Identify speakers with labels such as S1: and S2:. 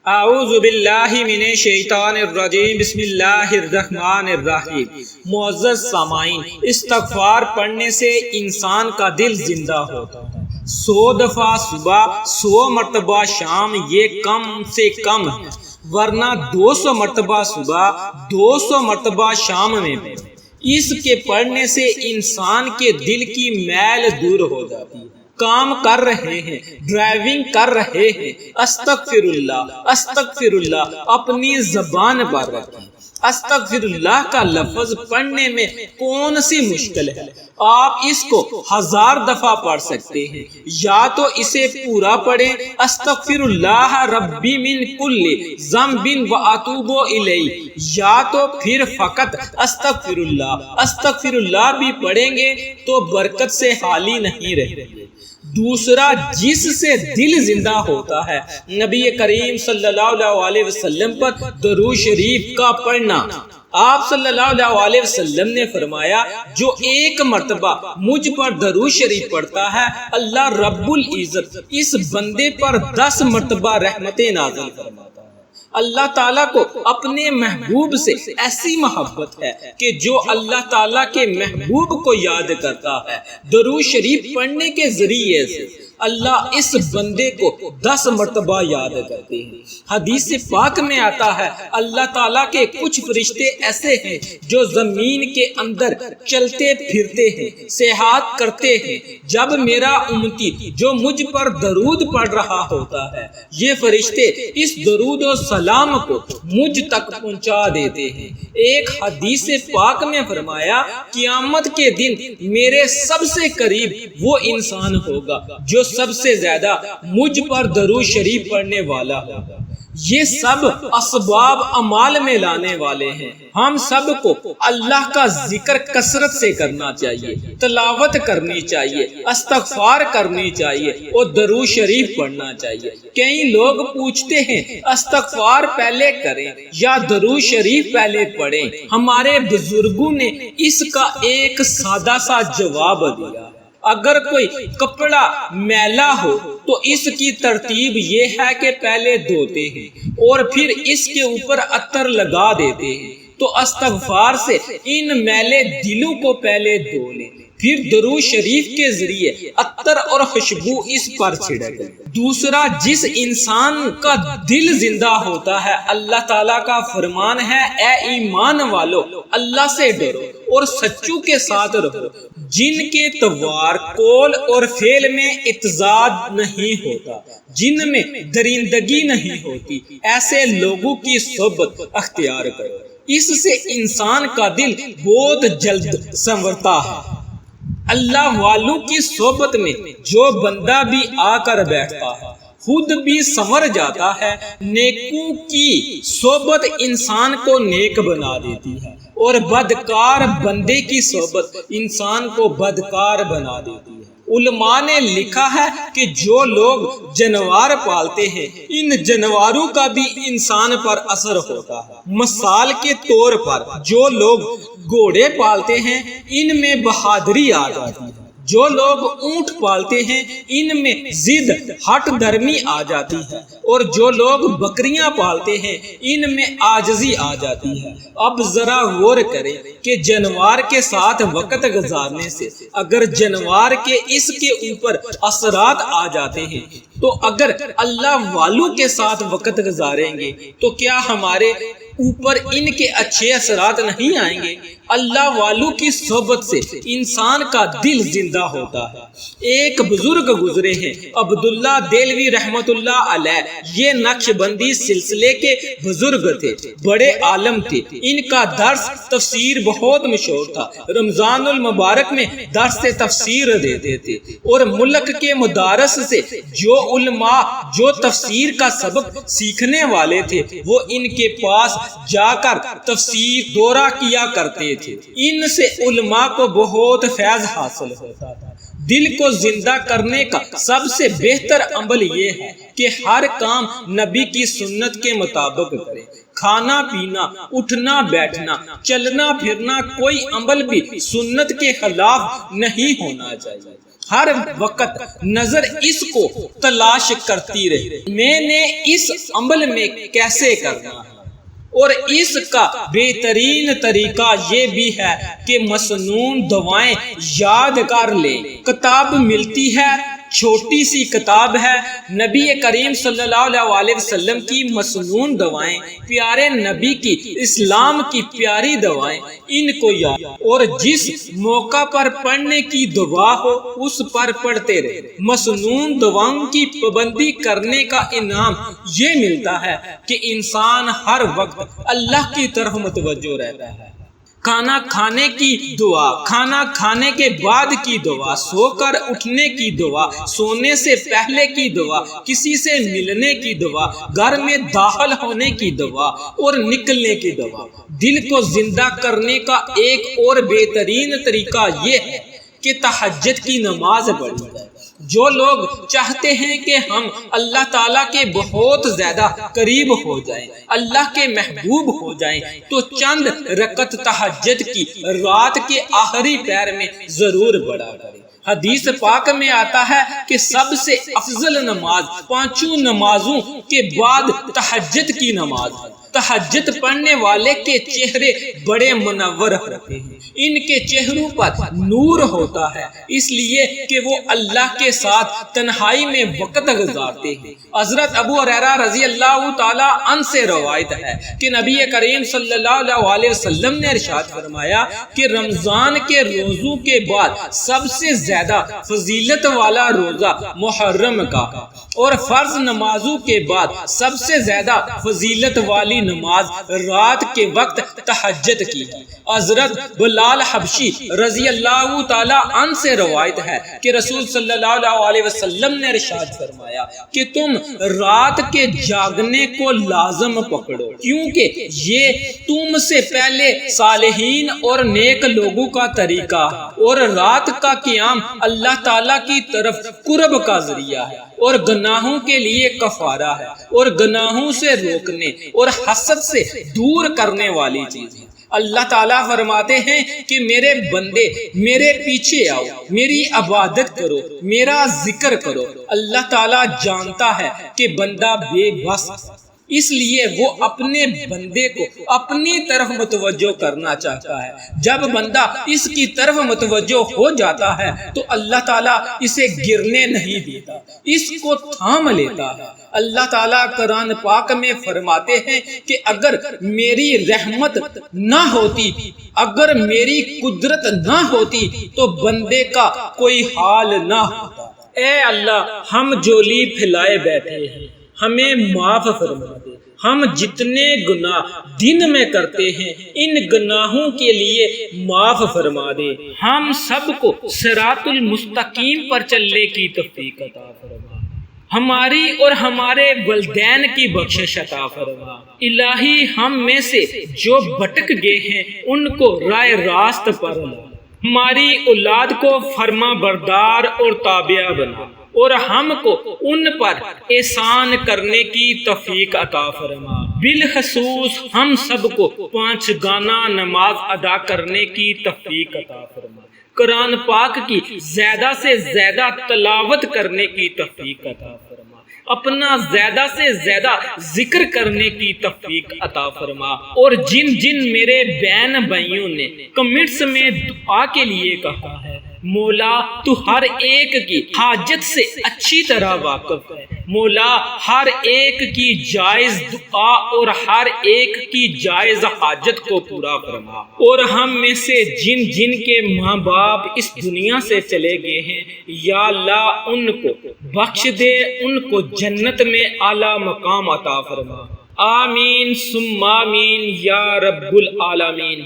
S1: اعوذ باللہ من الشیطان الرجیم بسم اللہ الرحمن الرحیم۔ معزز سامعین، استغفار پڑھنے سے انسان کا دل زندہ ہوتا ہے۔ 100 دفعہ صبح، 100 مرتبہ شام، یہ کم سے کم ہے، ورنہ 200 مرتبہ صبح، 200 مرتبہ شام میں بھی اس کے پڑھنے سے انسان کے دل کی میل دور ہو جاتی ہے۔ کام کر رہے ہیں، ڈرائیونگ کر رہے ہیں، استغفر اللہ اپنی زبان پر رکھیں۔ استغفر اللہ کا لفظ پڑھنے میں کون سی مشکل ہے؟ آپ اس کو 1000 دفعہ پڑھ سکتے ہیں، یا تو اسے پورا پڑھیں، استغفر اللہ ربی من کل ذنب واتوب الیہ، یا تو پھر فقط استغفر اللہ بھی پڑھیں گے تو برکت سے خالی نہیں رہیں گے۔ دوسرا، جس سے دل زندہ ہوتا ہے، نبی کریم صلی اللہ علیہ وسلم پر درود شریف کا پڑھنا۔ آپ صلی اللہ علیہ وسلم نے فرمایا، جو ایک مرتبہ مجھ پر درود شریف پڑھتا ہے، اللہ رب العزت اس بندے پر 10 مرتبہ رحمتیں نازل فرماتا ہے۔ اللہ تعالیٰ کو اپنے محبوب سے ایسی محبت ہے کہ جو اللہ تعالیٰ کے محبوب کو یاد کرتا ہے، درود شریف پڑھنے کے ذریعے سے اللہ اس بندے کو 10 مرتبہ یاد کرتے ہیں۔ حدیث پاک میں آتا ہے، اللہ تعالیٰ کے کچھ فرشتے ایسے ہیں جو زمین کے اندر چلتے پھرتے ہیں، سیاحت کرتے ہیں۔ جب میرا امتی جو مجھ پر درود پڑھ رہا ہوتا ہے، یہ فرشتے اس درود و سلام کو مجھ تک پہنچا دیتے ہیں۔ ایک حدیث پاک میں فرمایا، قیامت کے دن میرے سب سے قریب وہ انسان ہوگا جو سب سے زیادہ مجھ پر درود شریف پڑھنے والا ہوگا۔ یہ سب اسباب عمال میں لانے والے ہیں۔ ہم سب کو اللہ کا ذکر کثرت سے کرنا چاہیے، تلاوت کرنی چاہیے، استغفار کرنی چاہیے اور درود شریف پڑھنا چاہیے۔ کئی لوگ پوچھتے ہیں، استغفار پہلے کریں یا درود شریف پہلے پڑھیں؟ ہمارے بزرگوں نے اس کا ایک سادہ سا جواب دیا۔ اگر کوئی کپڑا میلا ہو تو اس کی ترتیب یہ ہے کہ پہلے دھوتے ہیں اور پھر اس کے اوپر عطر لگا دیتے ہیں، تو استغفار سے ان میلے دلوں کو پہلے دھو لیں، پھر درود شریف کے ذریعے عطر اور خوشبو اس پر چھڑکیں۔ دوسرا، جس انسان کا دل زندہ ہوتا ہے، اللہ تعالیٰ کا فرمان ہے، اے ایمان والو اللہ سے ڈرو اور سچوں کے ساتھ رہو، جن کے تہوار قول اور فعل میں اتضاد نہیں ہوتا، جن میں درندگی نہیں ہوتی، ایسے لوگوں کی صحبت اختیار کرو۔ اس سے انسان کا دل بہت جلد سنورتا ہے۔ اللہ والوں کی صحبت میں جو بندہ بھی آ کر بیٹھتا ہے، خود بھی سنور جاتا ہے۔ نیکوں کی صحبت انسان کو نیک بنا دیتی ہے اور بدکار بندے کی صحبت انسان کو بدکار بنا دیتی ہے۔ علماء نے لکھا ہے کہ جو لوگ جانور پالتے ہیں، ان جانوروں کا بھی انسان پر اثر ہوتا ہے۔ مثال کے طور پر جو لوگ گھوڑے پالتے ہیں، ان میں بہادری آ جاتی ہے۔ جو لوگ اونٹ پالتے ہیں، ان میں ضد ہٹ درمی آ جاتی ہے، اور جو لوگ بکریاں پالتے ہیں، ان میں عاجزی آ جاتی ہے۔ اب ذرا غور کریں کہ جانور کے ساتھ وقت گزارنے سے اگر جانور کے اس کے اوپر اثرات آ جاتے ہیں، تو اگر اللہ والوں کے ساتھ وقت گزاریں گے تو کیا ہمارے اوپر ان کے اچھے اثرات نہیں آئیں گے؟ اللہ والوں کی صحبت سے انسان کا دل زندہ ہوتا ہے۔ ایک بزرگ گزرے ہیں، عبداللہ دہلوی رحمت اللہ علیہ، یہ نقشبندی سلسلے کے بزرگ تھے، بڑے عالم تھے۔ ان کا درس تفسیر بہت مشہور تھا۔ رمضان المبارک میں درس تفسیر دیتے تھے، اور ملک کے مدارس سے جو علماء جو تفسیر کا سبق سیکھنے والے تھے، وہ ان کے پاس جا کر تفسیر دورہ کیا کرتے تھے۔ ان سے علماء کو بہت فیض حاصل ہوتا تھا۔ دل کو زندہ کرنے کا سب سے بہتر عمل یہ ہے کہ ہر کام نبی کی سنت کے مطابق کرے۔ کھانا پینا، اٹھنا بیٹھنا، چلنا پھرنا، کوئی عمل بھی سنت کے خلاف نہیں ہونا چاہیے۔ ہر وقت نظر اس کو تلاش کرتی رہے، میں نے اس عمل میں کیسے کرنا ہے۔ اور اس کا بہترین طریقہ یہ بھی ہے کہ مسنون دعائیں یاد کر لیں۔ کتاب ملتی ہے، چھوٹی سی کتاب ہے، نبی کریم صلی اللہ علیہ وسلم کی مسنون دعائیں، پیارے نبی کی اسلام کی پیاری دعائیں، ان کو یاد اور جس موقع پر پڑھنے کی دعا ہو اس پر پڑھتے رہے۔ مسنون دعاؤں کی پابندی کرنے کا انعام یہ ملتا ہے کہ انسان ہر وقت اللہ کی طرف متوجہ رہتا ہے۔ کھانا کھانے کی دعا، کھانا کھانے کے بعد کی دعا، سو کر اٹھنے کی دعا، سونے سے پہلے کی دعا، کسی سے ملنے کی دعا، گھر میں داخل ہونے کی دعا اور نکلنے کی دعا۔ دل کو زندہ کرنے کا ایک اور بہترین طریقہ یہ ہے کہ تہجد کی نماز پڑھی جائے۔ جو لوگ چاہتے ہیں کہ ہم اللہ تعالیٰ کے بہت زیادہ قریب ہو جائیں، اللہ کے محبوب ہو جائیں، تو چند رکعت تہجد کی رات کے آخری پہر میں ضرور پڑھا کریں۔ حدیث پاک میں آتا ہے کہ سب سے افضل نماز پانچوں نمازوں کے بعد تہجد کی نماز ہے۔ تہجد پڑھنے والے کے چہرے بڑے منور ہوتے ہیں، ان کے چہروں پر نور ہوتا ہے، اس لیے کہ وہ اللہ کے ساتھ تنہائی میں وقت گزارتے ہیں۔ حضرت ابو ہریرہ رضی اللہ تعالی عنہ سے روایت ہے کہ نبی کریم صلی اللہ علیہ وسلم نے ارشاد فرمایا کہ رمضان کے روزوں کے بعد سب سے زیادہ فضیلت والا روزہ محرم کا، اور فرض نمازوں کے بعد سب سے زیادہ فضیلت والی نماز رات کے وقت تہجد کی۔ حضرت بلال حبشی رضی اللہ تعالی عنہ سے روایت ہے کہ رسول صلی اللہ علیہ وسلم نے ارشاد فرمایا کہ تم رات کے جاگنے کو لازم پکڑو، کیونکہ یہ تم سے پہلے صالحین اور نیک لوگوں کا طریقہ ہے، اور رات کا قیام اللہ تعالی کی طرف قرب کا ذریعہ ہے، اور گناہوں کے لیے کفارہ ہے، اور گناہوں سے روکنے اور حسد سے دور کرنے والی چیز ہے۔ اللہ تعالیٰ فرماتے ہیں کہ میرے بندے میرے پیچھے آؤ، میری عبادت کرو، میرا ذکر کرو۔ اللہ تعالیٰ جانتا ہے کہ بندہ بے بس، اس لیے وہ اپنے بندے کو اپنی طرف متوجہ کرنا چاہتا ہے۔ جب بندہ اس کی طرف متوجہ ہو جاتا ہے تو اللہ تعالیٰ اسے گرنے نہیں دیتا، اس کو تھام لیتا ہے۔ اللہ تعالیٰ قرآن پاک میں فرماتے ہیں کہ اگر میری رحمت نہ ہوتی، اگر میری قدرت نہ ہوتی تو بندے کا کوئی حال نہ ہوتا۔ اے اللہ، ہم جولی پھیلائے بیٹھے ہیں، ہمیں معاف فرما دے۔ ہم جتنے گناہ دن میں کرتے ہیں ان گناہوں کے لیے معاف فرما دے۔ ہم سب کو صراط المستقیم پر چلنے کی توفیق عطا فرما، ہماری اور ہمارے والدین کی بخشش عطا فرما۔ الہی، ہم میں سے جو بھٹک گئے ہیں ان کو راہ راست پر لا، ہماری اولاد کو فرما بردار اور تابع بنا، اور ہم کو ان پر احسان کرنے کی توفیق عطا فرما۔ بالخصوص ہم سب کو 5 گانا نماز ادا کرنے کی توفیق عطا فرما، قرآن پاک کی زیادہ سے زیادہ تلاوت کرنے کی توفیق عطا فرما، اپنا زیادہ سے زیادہ ذکر کرنے کی توفیق عطا فرما۔ اور جن جن میرے بہن بھائیوں نے کمنٹس میں دعا کے لیے کہا ہے، مولا تو ہر ایک کی حاجت سے اچھی طرح واقف ہے، مولا ہر ایک کی جائز دعا اور ہر ایک کی جائز حاجت کو پورا فرما۔ اور ہم میں سے جن جن کے ماں باپ اس دنیا سے چلے گئے ہیں، یا اللہ ان کو بخش دے، ان کو جنت میں اعلیٰ مقام عطا فرما۔ آمین ثم آمین یا رب العالمین۔